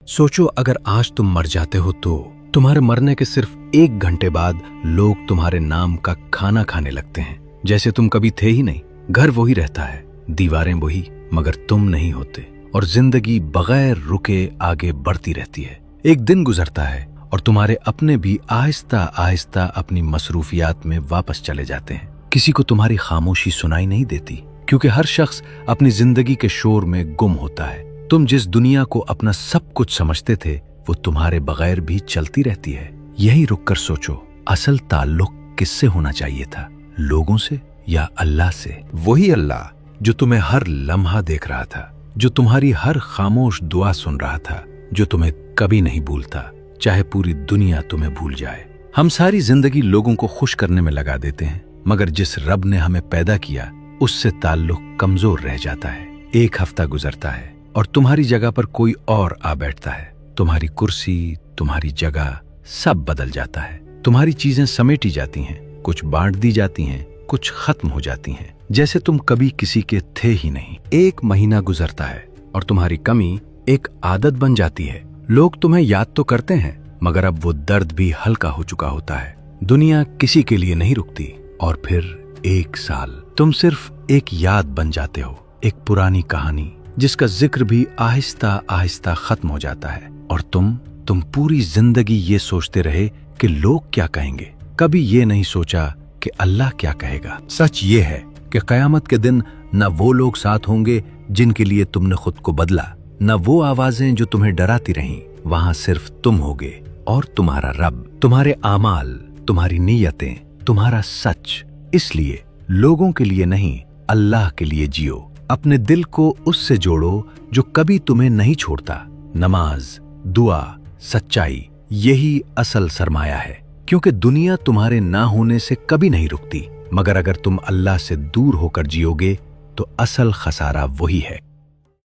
सोचो अगर आज तुम मर जाते हो तो तुम्हारे मरने के सिर्फ 1 घंटे बाद लोग तुम्हारे नाम का खाना खाने लगते हैं, जैसे तुम कभी थे ही नहीं। घर वही रहता है, दीवारें वही, मगर तुम नहीं होते, और जिंदगी बगैर रुके आगे बढ़ती रहती है। एक दिन गुजरता है और तुम्हारे अपने भी आहिस्ता आहिस्ता अपनी मसरूफियात में वापस चले जाते हैं। किसी को तुम्हारी खामोशी सुनाई नहीं देती, क्योंकि हर शख्स अपनी जिंदगी के शोर में गुम होता है। तुम जिस दुनिया को अपना सब कुछ समझते थे वो तुम्हारे बगैर भी चलती रहती है। यही रुक कर सोचो, असल ताल्लुक किससे होना चाहिए था, लोगों से या अल्लाह से? वही अल्लाह जो तुम्हें हर लम्हा देख रहा था, जो तुम्हारी हर खामोश दुआ सुन रहा था, जो तुम्हें कभी नहीं भूलता, चाहे पूरी दुनिया तुम्हें भूल जाए। हम सारी जिंदगी लोगों को खुश करने में लगा देते हैं, मगर जिस रब ने हमें पैदा किया उससे ताल्लुक कमजोर रह जाता है। एक हफ्ता गुजरता है और तुम्हारी जगह पर कोई और आ बैठता है। तुम्हारी कुर्सी, तुम्हारी जगह सब बदल जाता है। तुम्हारी चीजें समेटी जाती हैं, कुछ बांट दी जाती हैं, कुछ खत्म हो जाती हैं, जैसे तुम कभी किसी के थे ही नहीं। 1 महीना गुजरता है और तुम्हारी कमी एक आदत बन जाती है। लोग तुम्हें याद तो करते हैं, मगर अब वो दर्द भी हल्का हो चुका होता है। दुनिया किसी के लिए नहीं रुकती, और फिर 1 साल तुम सिर्फ एक याद बन जाते हो, एक पुरानी कहानी जिसका जिक्र भी आहिस्ता आहिस्ता खत्म हो जाता है। और तुम पूरी जिंदगी ये सोचते रहे कि लोग क्या कहेंगे, कभी ये नहीं सोचा कि अल्लाह क्या कहेगा। सच ये है कि कयामत के दिन न वो लोग साथ होंगे जिनके लिए तुमने खुद को बदला, न वो आवाजें जो तुम्हें डराती रहीं। वहां सिर्फ तुम होगे और तुम्हारा रब, तुम्हारे आमाल, तुम्हारी नीयतें, तुम्हारा सच। इसलिए लोगों के लिए नहीं, अल्लाह के लिए जियो। अपने दिल को उससे जोड़ो जो कभी तुम्हें नहीं छोड़ता। नमाज, दुआ, सच्चाई, यही असल सरमाया है, क्योंकि दुनिया तुम्हारे ना होने से कभी नहीं रुकती, मगर अगर तुम अल्लाह से दूर होकर जियोगे तो असल खसारा वही है।